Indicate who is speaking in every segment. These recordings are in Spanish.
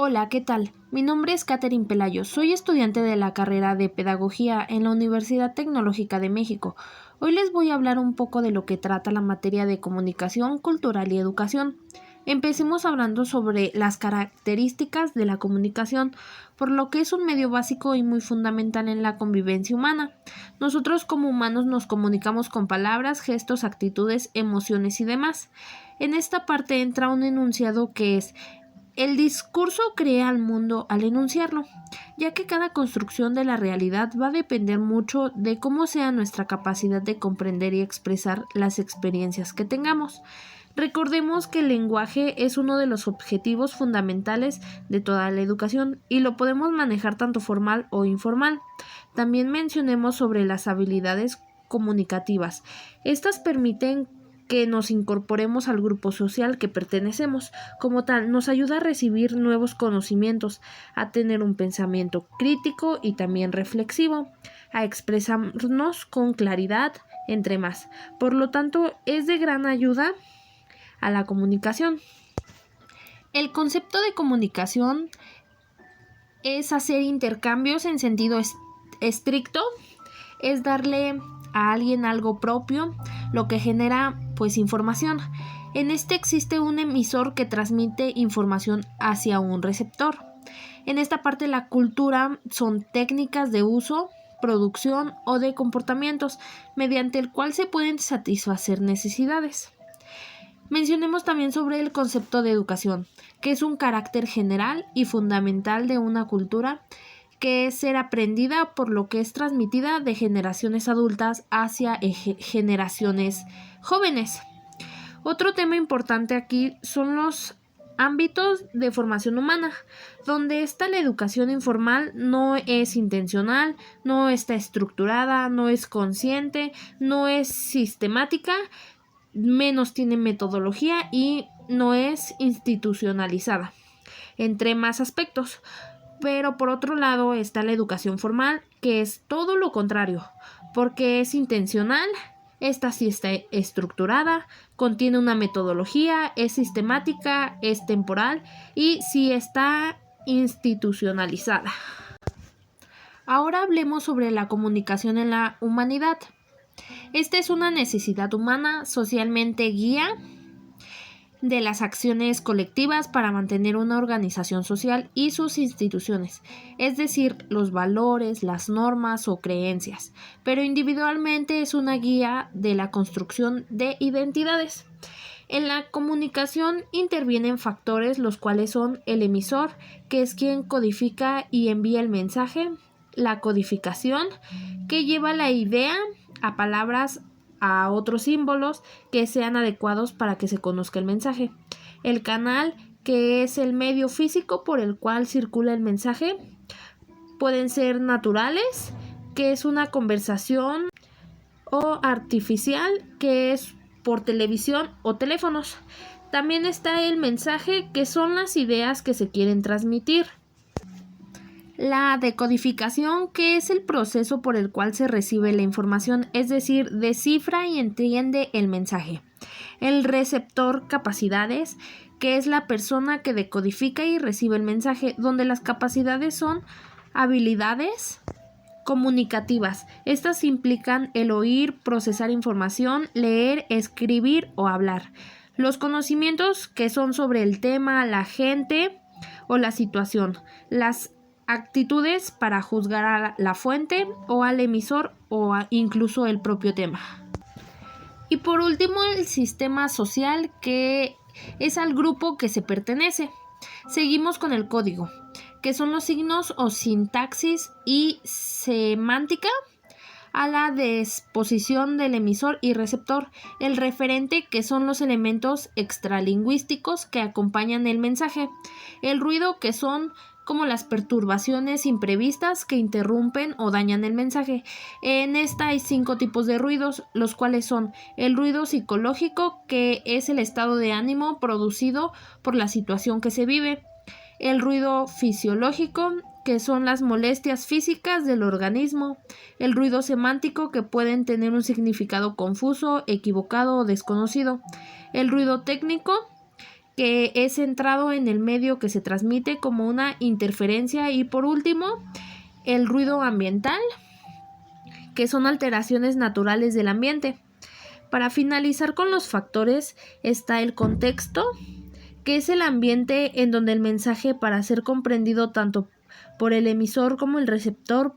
Speaker 1: Hola, ¿qué tal? Mi nombre es Catherine Pelayo, soy estudiante de la carrera de Pedagogía en la Universidad Tecnológica de México. Hoy les voy a hablar un poco de lo que trata la materia de comunicación cultural y educación. Empecemos hablando sobre las características de la comunicación, por lo que es un medio básico y muy fundamental en la convivencia humana. Nosotros como humanos nos comunicamos con palabras, gestos, actitudes, emociones y demás. En esta parte entra un enunciado que es: el discurso crea al mundo al enunciarlo, ya que cada construcción de la realidad va a depender mucho de cómo sea nuestra capacidad de comprender y expresar las experiencias que tengamos. Recordemos que el lenguaje es uno de los objetivos fundamentales de toda la educación y lo podemos manejar tanto formal o informal. También mencionemos sobre las habilidades comunicativas. Estas permiten que nos incorporemos al grupo social que pertenecemos. Como tal, nos ayuda a recibir nuevos conocimientos, a tener un pensamiento crítico y también reflexivo, a expresarnos con claridad, entre más. Por lo tanto, es de gran ayuda a la comunicación. El concepto de comunicación es hacer intercambios en sentido estricto, es darle a alguien algo propio, lo que genera pues información. En este existe un emisor que transmite información hacia un receptor. En esta parte la cultura son técnicas de uso, producción o de comportamientos mediante el cual se pueden satisfacer necesidades. Mencionemos también sobre el concepto de educación, que es un carácter general y fundamental de una cultura que es ser aprendida por lo que es transmitida de generaciones adultas hacia generaciones jóvenes. Otro tema importante aquí son los ámbitos de formación humana, donde está la educación informal, no es intencional, no está estructurada, no es consciente, no es sistemática, menos tiene metodología y no es institucionalizada, entre más aspectos. Pero por otro lado está la educación formal, que es todo lo contrario, porque es intencional, esta sí está estructurada, contiene una metodología, es sistemática, es temporal y sí está institucionalizada. Ahora hablemos sobre la comunicación en la humanidad. Esta es una necesidad humana socialmente guía de las acciones colectivas para mantener una organización social y sus instituciones, es decir, los valores, las normas o creencias, pero individualmente es una guía de la construcción de identidades. En la comunicación intervienen factores los cuales son el emisor, que es quien codifica y envía el mensaje, la codificación, que lleva la idea a palabras, a otros símbolos que sean adecuados para que se conozca el mensaje. El canal, que es el medio físico por el cual circula el mensaje. Pueden ser naturales, que es una conversación, o artificial, que es por televisión o teléfonos. También está el mensaje, que son las ideas que se quieren transmitir. La decodificación, que es el proceso por el cual se recibe la información, es decir, descifra y entiende el mensaje. El receptor, capacidades, que es la persona que decodifica y recibe el mensaje, donde las capacidades son habilidades comunicativas. Estas implican el oír, procesar información, leer, escribir o hablar. Los conocimientos, que son sobre el tema, la gente o la situación. Las actitudes para juzgar a la fuente o al emisor o incluso el propio tema. Y por último, el sistema social, que es al grupo que se pertenece. Seguimos con el código, que son los signos o sintaxis y semántica a la disposición del emisor y receptor, el referente, que son los elementos extralingüísticos que acompañan el mensaje, el ruido, que son como las perturbaciones imprevistas que interrumpen o dañan el mensaje. En esta hay 5 tipos de ruidos, los cuales son el ruido psicológico, que es el estado de ánimo producido por la situación que se vive, el ruido fisiológico, que son las molestias físicas del organismo, el ruido semántico, que pueden tener un significado confuso, equivocado o desconocido, el ruido técnico, que es centrado en el medio que se transmite como una interferencia, y por último, el ruido ambiental, que son alteraciones naturales del ambiente. Para finalizar con los factores está el contexto, que es el ambiente en donde el mensaje, para ser comprendido tanto por el emisor como el receptor,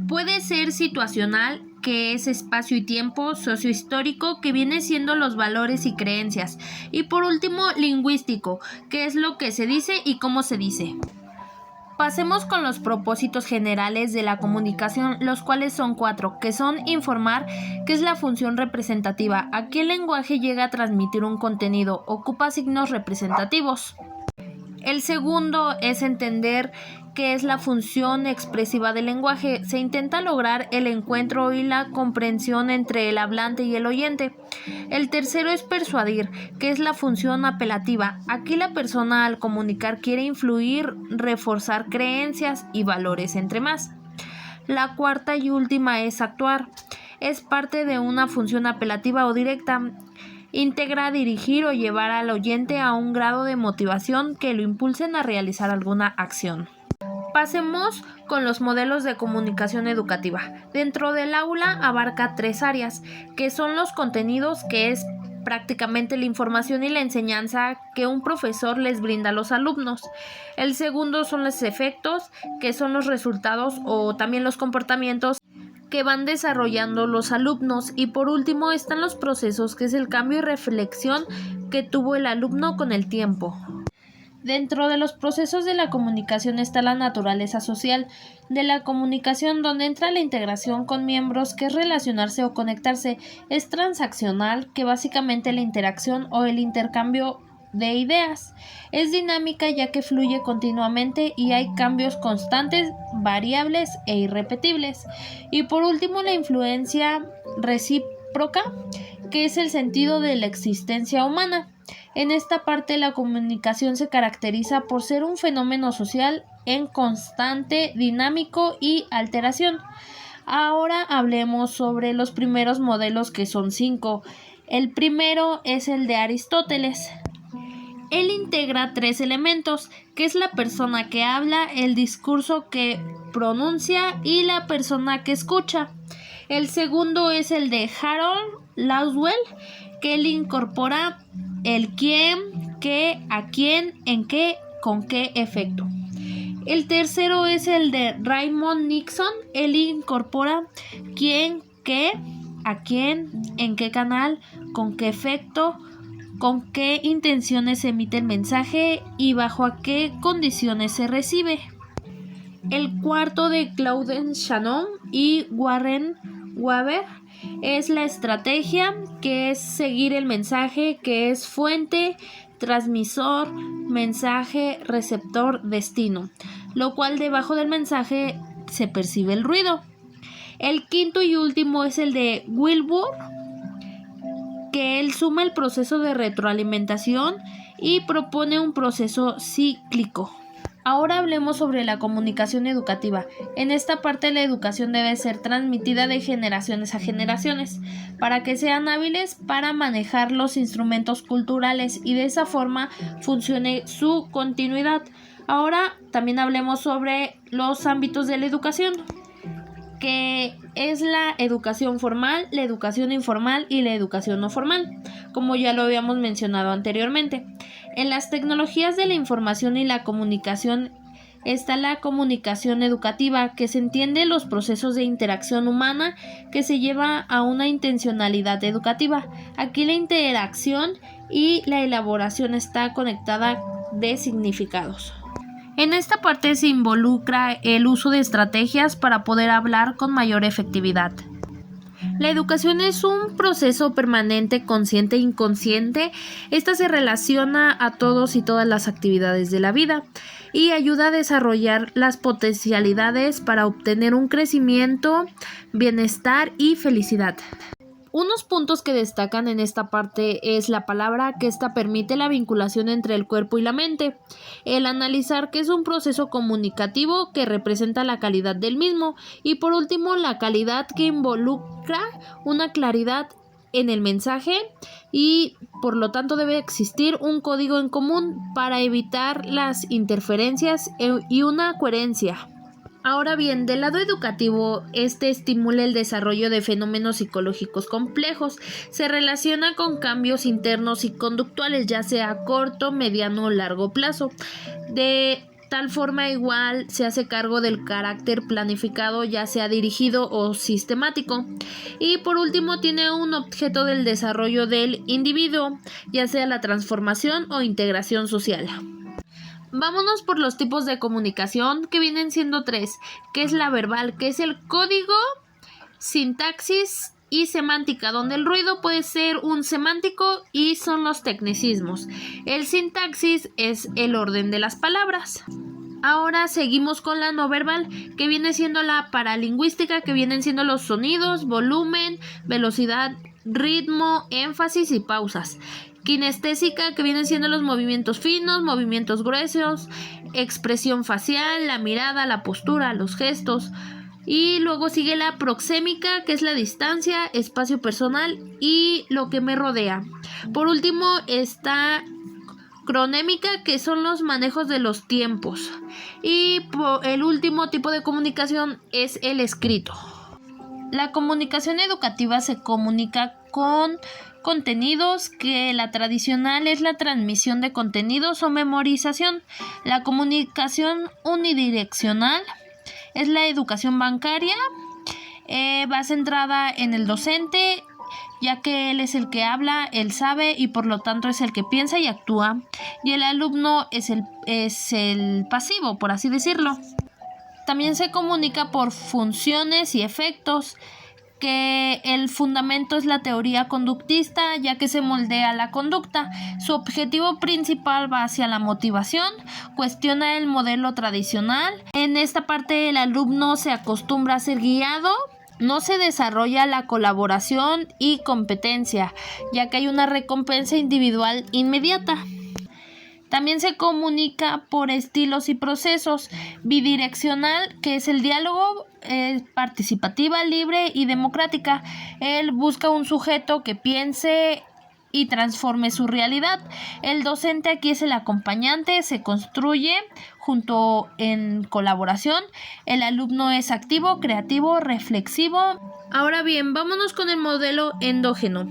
Speaker 1: puede ser situacional, que es espacio y tiempo; sociohistórico, que viene siendo los valores y creencias; y por último, lingüístico, que es lo que se dice y cómo se dice. Pasemos con los propósitos generales de la comunicación, los cuales son 4, que son: informar, que es la función representativa. Aquí el lenguaje llega a transmitir un contenido, ocupa signos representativos. El segundo es entender, que es la función expresiva del lenguaje. Se intenta lograr el encuentro y la comprensión entre el hablante y el oyente. El tercero es persuadir, que es la función apelativa. Aquí la persona, al comunicar, quiere influir, reforzar creencias y valores, entre más. La cuarta y última es actuar. Es parte de una función apelativa o directa. Integra dirigir o llevar al oyente a un grado de motivación que lo impulsen a realizar alguna acción. Pasemos con los modelos de comunicación educativa. Dentro del aula abarca 3 áreas, que son los contenidos, que es prácticamente la información y la enseñanza que un profesor les brinda a los alumnos. El segundo son los efectos, que son los resultados o también los comportamientos que van desarrollando los alumnos. Y por último están los procesos, que es el cambio y reflexión que tuvo el alumno con el tiempo. Dentro de los procesos de la comunicación está la naturaleza social de la comunicación, donde entra la integración con miembros, que es relacionarse o conectarse; es transaccional, que básicamente la interacción o el intercambio de ideas; es dinámica, ya que fluye continuamente y hay cambios constantes, variables e irrepetibles; y por último la influencia recíproca, que es el sentido de la existencia humana. En esta parte la comunicación se caracteriza por ser un fenómeno social en constante, dinámico y alteración. Ahora hablemos sobre los primeros modelos, que son 5. El primero es el de Aristóteles. Él integra 3 elementos, que es la persona que habla, el discurso que pronuncia y la persona que escucha. El segundo es el de Harold Laswell, que él incorpora el quién, qué, a quién, en qué, con qué efecto. El tercero es el de Raymond Nixon. Él incorpora quién, qué, a quién, en qué canal, con qué efecto, con qué intenciones se emite el mensaje y bajo a qué condiciones se recibe. El cuarto, de Claude Shannon y Warren Weber, es la estrategia, que es seguir el mensaje, que es fuente, transmisor, mensaje, receptor, destino, lo cual debajo del mensaje se percibe el ruido. El quinto y último es el de Wilbur, que él suma el proceso de retroalimentación y propone un proceso cíclico. Ahora hablemos sobre la comunicación educativa. En esta parte la educación debe ser transmitida de generaciones a generaciones, para que sean hábiles para manejar los instrumentos culturales y de esa forma funcione su continuidad. Ahora también hablemos sobre los ámbitos de la educación, que es la educación formal, la educación informal y la educación no formal, como ya lo habíamos mencionado anteriormente. En las tecnologías de la información y la comunicación está la comunicación educativa, que se entiende los procesos de interacción humana que se lleva a una intencionalidad educativa. Aquí la interacción y la elaboración está conectada de significados. En esta parte se involucra el uso de estrategias para poder hablar con mayor efectividad. La educación es un proceso permanente, consciente e inconsciente. Esta se relaciona a todos y todas las actividades de la vida y ayuda a desarrollar las potencialidades para obtener un crecimiento, bienestar y felicidad. Unos puntos que destacan en esta parte es la palabra, que esta permite la vinculación entre el cuerpo y la mente; el analizar, que es un proceso comunicativo que representa la calidad del mismo; y por último la calidad, que involucra una claridad en el mensaje y Por lo tanto, debe existir un código en común para evitar las interferencias y una coherencia. Ahora bien, del lado educativo, este estimula el desarrollo de fenómenos psicológicos complejos. Se relaciona con cambios internos y conductuales, ya sea a corto, mediano o largo plazo. De tal forma, igual se hace cargo del carácter planificado, ya sea dirigido o sistemático. Y por último, tiene un objeto del desarrollo del individuo, ya sea la transformación o integración social. Vámonos por los tipos de comunicación, que vienen siendo 3, que es la verbal, que es el código, sintaxis y semántica, donde el ruido puede ser un semántico y son los tecnicismos. El sintaxis es el orden de las palabras. Ahora seguimos con la no verbal, que viene siendo la paralingüística, que vienen siendo los sonidos, volumen, velocidad, ritmo, énfasis y pausas. Kinestésica, que vienen siendo los movimientos finos, movimientos gruesos, expresión facial, la mirada, la postura, los gestos. Y luego sigue la proxémica, que es la distancia, espacio personal y lo que me rodea. Por último está cronémica, que son los manejos de los tiempos. Y el último tipo de comunicación es el escrito. La comunicación educativa se comunica con contenidos, que la tradicional es la transmisión de contenidos o memorización. La comunicación unidireccional es la educación bancaria, va centrada en el docente, ya que él es el que habla, él sabe y por lo tanto es el que piensa y actúa, y el alumno es el pasivo, por así decirlo. También se comunica por funciones y efectos, que el fundamento es la teoría conductista, ya que se moldea la conducta. Su objetivo principal va hacia la motivación, cuestiona el modelo tradicional. En esta parte el alumno se acostumbra a ser guiado. No se desarrolla la colaboración y competencia, ya que hay una recompensa individual inmediata. También se comunica por estilos y procesos. Bidireccional, que es el diálogo, participativa, libre y democrática. Él busca un sujeto que piense y transforme su realidad. El docente aquí es el acompañante, se construye junto en colaboración. El alumno es activo, creativo, reflexivo. Ahora bien, vámonos con el modelo endógeno.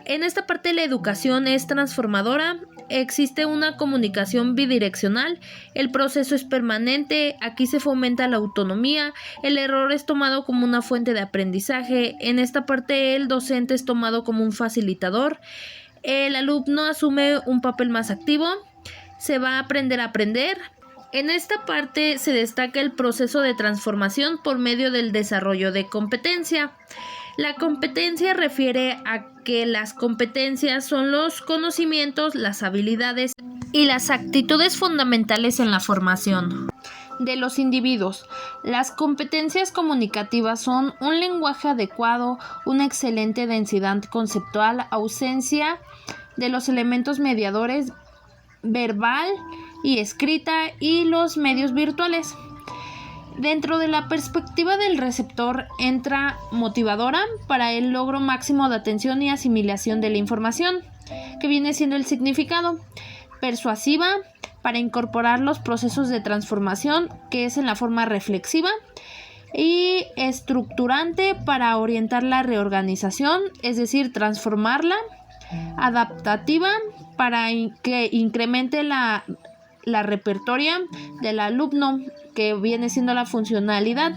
Speaker 1: En esta parte la educación es transformadora, existe una comunicación bidireccional, el proceso es permanente, aquí se fomenta la autonomía, el error es tomado como una fuente de aprendizaje, en esta parte el docente es tomado como un facilitador, el alumno asume un papel más activo, se va a aprender. En esta parte se destaca el proceso de transformación por medio del desarrollo de competencia. La competencia refiere a que las competencias son los conocimientos, las habilidades y las actitudes fundamentales en la formación de los individuos. Las competencias comunicativas son un lenguaje adecuado, una excelente densidad conceptual, ausencia de los elementos mediadores verbal y escrita y los medios virtuales. Dentro de la perspectiva del receptor entra motivadora para el logro máximo de atención y asimilación de la información, que viene siendo el significado. Persuasiva para incorporar los procesos de transformación, que es en la forma reflexiva. Y estructurante para orientar la reorganización, es decir, transformarla. Adaptativa para que incremente la repertoria del alumno, que viene siendo la funcionalidad.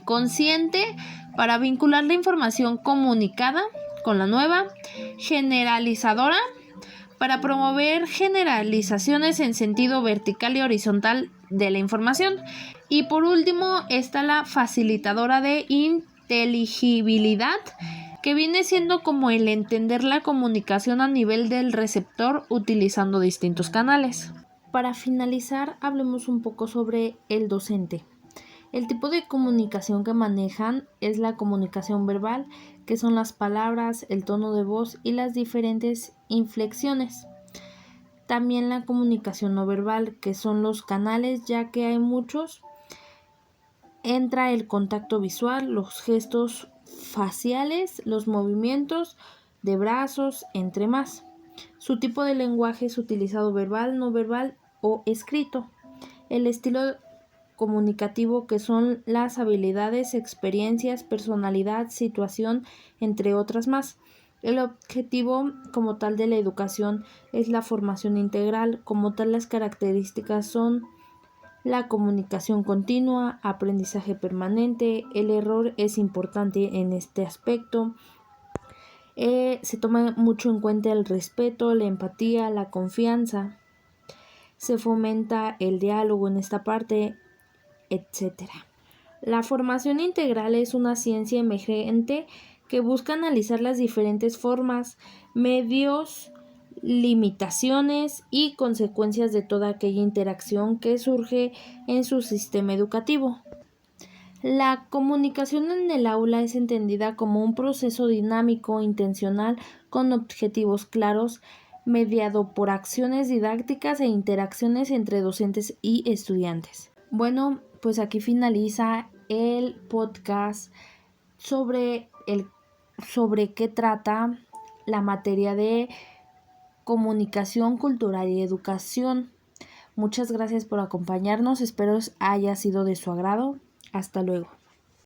Speaker 1: Consciente para vincular la información comunicada con la nueva. Generalizadora para promover generalizaciones en sentido vertical y horizontal de la información. Y por último está la facilitadora de inteligibilidad, que viene siendo como el entender la comunicación a nivel del receptor utilizando distintos canales. Para finalizar, hablemos un poco sobre el docente. El tipo de comunicación que manejan es la comunicación verbal, que son las palabras, el tono de voz y las diferentes inflexiones. También la comunicación no verbal, que son los canales, ya que hay muchos. Entra el contacto visual, los gestos faciales, los movimientos de brazos, entre más. su tipo de lenguaje es utilizado verbal, no verbal o escrito, el estilo comunicativo, que son las habilidades, experiencias, personalidad, situación, entre otras más. El objetivo como tal de la educación es la formación integral. Como tal, las características son la comunicación continua, aprendizaje permanente. El error es importante en este aspecto. Se toma mucho en cuenta el respeto, la empatía, la confianza. Se fomenta el diálogo en esta parte, etc. La formación integral es una ciencia emergente que busca analizar las diferentes formas, medios, limitaciones y consecuencias de toda aquella interacción que surge en su sistema educativo. La comunicación en el aula es entendida como un proceso dinámico, intencional, con objetivos claros, mediado por acciones didácticas e interacciones entre docentes y estudiantes. Bueno, pues aquí finaliza el podcast sobre qué trata la materia de comunicación cultural y educación. Muchas gracias por acompañarnos, espero haya sido de su agrado. Hasta luego.